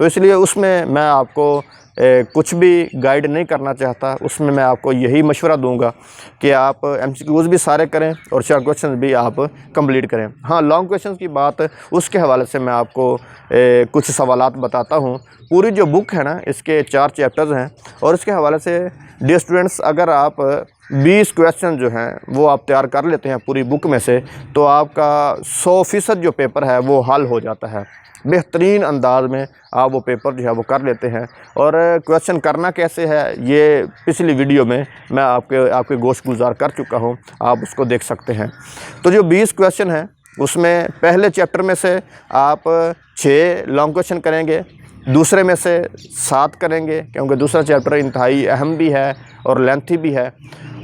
تو اس لیے اس میں میں آپ کو کچھ بھی گائیڈ نہیں کرنا چاہتا، اس میں میں آپ کو یہی مشورہ دوں گا کہ آپ MCQs بھی سارے کریں اور شارٹ کویشچنز بھی آپ کمپلیٹ کریں۔ ہاں، لانگ کویشچنز کی بات اس کے حوالے سے میں آپ کو کچھ سوالات بتاتا ہوں۔ پوری جو بک ہے نا، اس کے 4 چیپٹرز ہیں، اور اس کے حوالے سے ڈیئر اسٹوڈنٹس، اگر آپ 20 کویشچن جو ہیں وہ آپ تیار کر لیتے ہیں پوری بک میں سے، تو آپ کا 100% جو پیپر ہے وہ حل ہو جاتا ہے۔ بہترین انداز میں آپ وہ پیپر جو ہے وہ کر لیتے ہیں۔ اور کویشچن کرنا کیسے ہے، یہ پچھلی ویڈیو میں میں آپ کے گوش گزار کر چکا ہوں، آپ اس کو دیکھ سکتے ہیں۔ تو جو 20 کویشچن ہیں اس میں پہلے چیپٹر میں سے آپ 6 لانگ کویشچن کریں گے، دوسرے میں سے 7 کریں گے، کیونکہ دوسرا چیپٹر انتہائی اہم بھی ہے اور لینتھی بھی ہے،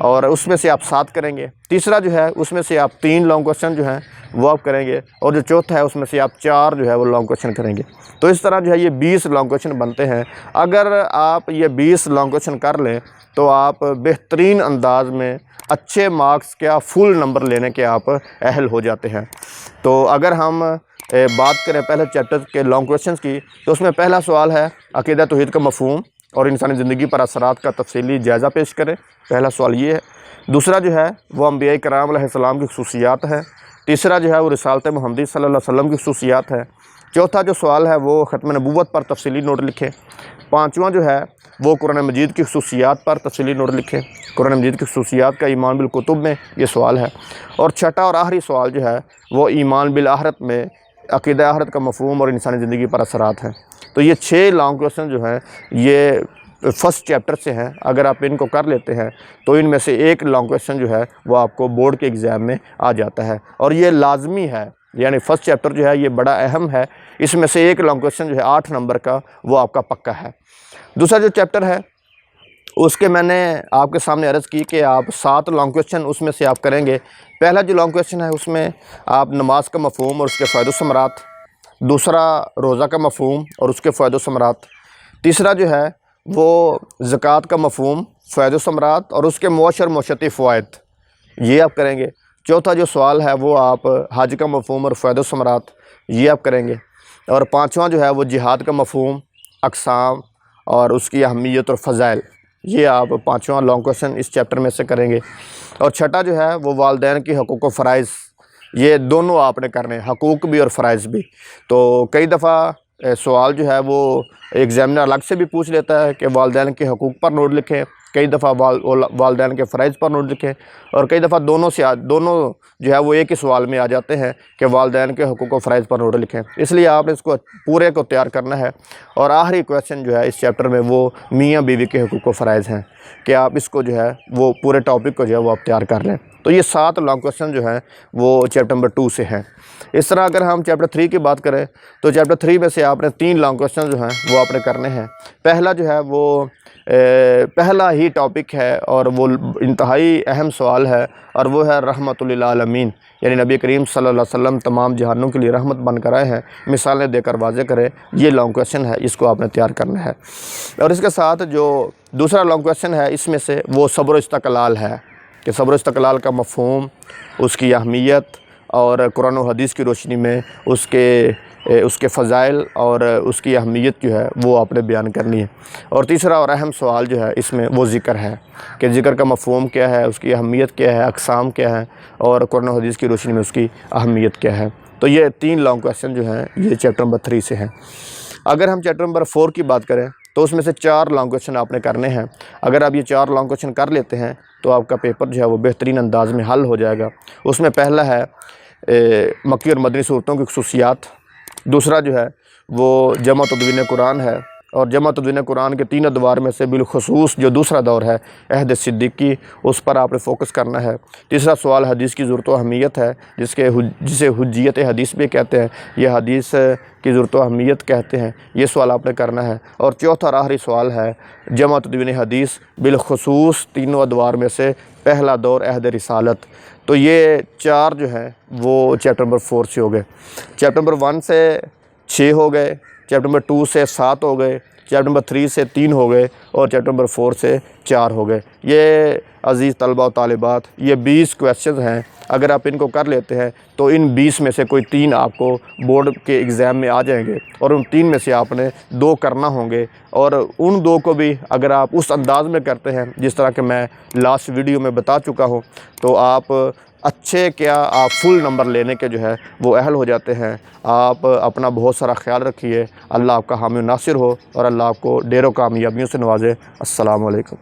اور اس میں سے آپ 7 کریں گے۔ تیسرا جو ہے اس میں سے آپ 3 لانگ کویشچن جو ہیں وہ آپ کریں گے، اور جو چوتھا ہے اس میں سے آپ 4 جو ہے وہ لانگ کویشچن کریں گے۔ تو اس طرح جو ہے یہ 20 لانگ کویشچن بنتے ہیں۔ اگر آپ یہ 20 لانگ کویشچن کر لیں تو آپ بہترین انداز میں اچھے مارکس کیا فل نمبر لینے کے آپ اہل ہو جاتے ہیں۔ تو اگر ہم بات کریں پہلے چیپٹر کے لانگ کویشچنز کی، تو اس میں پہلا سوال ہے عقیدہ توحید کا مفہوم اور انسانی زندگی پر اثرات کا تفصیلی جائزہ پیش کریں۔ پہلا سوال یہ ہے۔ دوسرا جو ہے وہ انبیاء کرام علیہ السلام کی خصوصیات ہے۔ تیسرا جو ہے وہ رسالت محمدی صلی اللہ علیہ وسلم کی خصوصیات ہے۔ چوتھا جو سوال ہے وہ ختم نبوت پر تفصیلی نوٹ لکھیں۔ پانچواں جو ہے وہ قرآن مجید کی خصوصیات پر تفصیلی نوٹ لکھیں۔ قرآن مجید کی خصوصیات کا ایمان بالکتب میں یہ سوال ہے۔ اور چھٹا اور آخری سوال جو ہے وہ ایمان بالآخرت میں عقیدہ آخرت کا مفہوم اور انسانی زندگی پر اثرات ہیں۔ تو یہ 6 لانگ کویشچن جو ہیں یہ فرسٹ چیپٹر سے ہیں۔ اگر آپ ان کو کر لیتے ہیں تو ان میں سے ایک لانگ کویشچن جو ہے وہ آپ کو بورڈ کے ایگزام میں آ جاتا ہے، اور یہ لازمی ہے، یعنی فرسٹ چیپٹر جو ہے یہ بڑا اہم ہے، اس میں سے ایک لانگ کویشچن جو ہے 8 نمبر کا وہ آپ کا پکا ہے۔ دوسرا جو چیپٹر ہے اس کے میں نے آپ کے سامنے عرض کی کہ آپ 7 لانگ کویشچن اس میں سے آپ کریں گے۔ پہلا جو لانگ کویشچن ہے اس میں آپ نماز کا مفہوم اور اس کے فوائد و ثمرات، دوسرا روزہ کا مفہوم اور اس کے فوائد و ثمرات، تیسرا جو ہے وہ زکوٰۃ کا مفہوم، فوائد و ثمرات اور اس کے مؤثر معاشرتی فوائد، یہ آپ کریں گے۔ چوتھا جو سوال ہے وہ آپ حج کا مفہوم اور فوائد و ثمرات، یہ آپ کریں گے۔ اور پانچواں جو ہے وہ جہاد کا مفہوم، اقسام اور اس کی اہمیت اور فضائل، یہ آپ پانچواں لانگ کویشچن اس چیپٹر میں سے کریں گے۔ اور چھٹا جو ہے وہ والدین کی حقوق و فرائض، یہ دونوں آپ نے کرنے ہیں، حقوق بھی اور فرائض بھی۔ تو کئی دفعہ سوال جو ہے وہ ایگزامنر الگ سے بھی پوچھ لیتا ہے کہ والدین کے حقوق پر نوٹ لکھیں، کئی دفعہ والدین کے فرائض پر نوٹ لکھیں، اور کئی دفعہ دونوں جو ہے وہ ایک ہی سوال میں آ جاتے ہیں کہ والدین کے حقوق و فرائض پر نوٹ لکھیں۔ اس لیے آپ نے اس کو پورے کو تیار کرنا ہے۔ اور آخری کویشچن جو ہے اس چیپٹر میں وہ میاں بیوی کے حقوق و فرائض ہیں کہ آپ اس کو جو ہے وہ پورے ٹاپک کو جو ہے وہ آپ تیار کر لیں۔ تو یہ 7 لانگ کویشچن جو ہیں وہ چیپٹر نمبر 2 سے ہیں۔ اس طرح اگر ہم چیپٹر 3 کی بات کریں تو چیپٹر 3 میں سے آپ نے 3 لانگ کویشچن جو ہیں وہ آپ نے کرنے ہیں۔ پہلا جو ہے وہ پہلا ہی ٹاپک ہے اور وہ انتہائی اہم سوال ہے، اور وہ ہے رحمت للعالمین، یعنی نبی کریم صلی اللہ علیہ وسلم تمام جہانوں کے لیے رحمت بن کر آئے ہیں، مثالیں دے کر واضح کرے، یہ لانگ کویشچن ہے، اس کو آپ نے تیار کرنا ہے۔ اور اس کے ساتھ جو دوسرا لانگ کویشچن ہے اس میں سے وہ صبر و استقلال ہے کہ صبر و استقلال کا مفہوم، اس کی اہمیت اور قرآن و حدیث کی روشنی میں اس کے فضائل اور اس کی اہمیت جو ہے وہ آپ نے بیان کرنی ہے۔ اور تیسرا اور اہم سوال جو ہے اس میں وہ ذکر ہے کہ ذکر کا مفہوم کیا ہے، اس کی اہمیت کیا ہے، اقسام کیا ہے، اور قرآن و حدیث کی روشنی میں اس کی اہمیت کیا ہے۔ تو یہ 3 لانگ کویشچن جو ہیں یہ چیپٹر نمبر 3 سے ہیں۔ اگر ہم چیپٹر نمبر 4 کی بات کریں تو اس میں سے 4 لانگ کویشچن آپ نے کرنے ہیں۔ اگر آپ یہ 4 لانگ کویشچن کر لیتے ہیں تو آپ کا پیپر جو ہے وہ بہترین انداز میں حل ہو جائے گا۔ اس میں پہلا ہے مکی اور مدنی صورتوں کی خصوصیات، دوسرا جو ہے وہ جمع تدوین قرآن ہے، اور جمع تدوین قرآن کے 3 ادوار میں سے بالخصوص جو دوسرا دور ہے عہد صدیقی، اس پر آپ نے فوکس کرنا ہے۔ تیسرا سوال حدیث کی ضرورت و اہمیت ہے، جسے حجیت حدیث بھی کہتے ہیں، یہ حدیث کی ضرورت و اہمیت کہتے ہیں، یہ سوال آپ نے کرنا ہے۔ اور چوتھا اور آخری سوال ہے جمع تدوین حدیث، بالخصوص 3 ادوار میں سے پہلا دور عہد رسالت۔ تو یہ 4 جو ہیں وہ چیپٹر نمبر 4 سے ہو گئے۔ چیپٹر نمبر 1 سے 6 ہو گئے، چیپٹر نمبر 2 سے 7 ہو گئے، چیپٹر نمبر 3 سے 3 ہو گئے، اور چیپٹر نمبر 4 سے 4 ہو گئے۔ یہ عزیز طلبہ و طالبات، یہ 20 کویشچنز ہیں اگر آپ ان کو کر لیتے ہیں تو ان 20 میں سے کوئی 3 آپ کو بورڈ کے ایگزام میں آ جائیں گے، اور ان 3 میں سے آپ نے 2 کرنا ہوں گے، اور ان 2 کو بھی اگر آپ اس انداز میں کرتے ہیں جس طرح کہ میں لاسٹ ویڈیو میں بتا چکا ہوں، تو آپ اچھے آپ فل نمبر لینے کے جو ہے وہ اہل ہو جاتے ہیں۔ آپ اپنا بہت سارا خیال رکھیے، اللہ آپ کا حامی و ناصر ہو، اور اللہ آپ کو ڈیروں کامیابیوں سے نوازے۔ السلام علیکم۔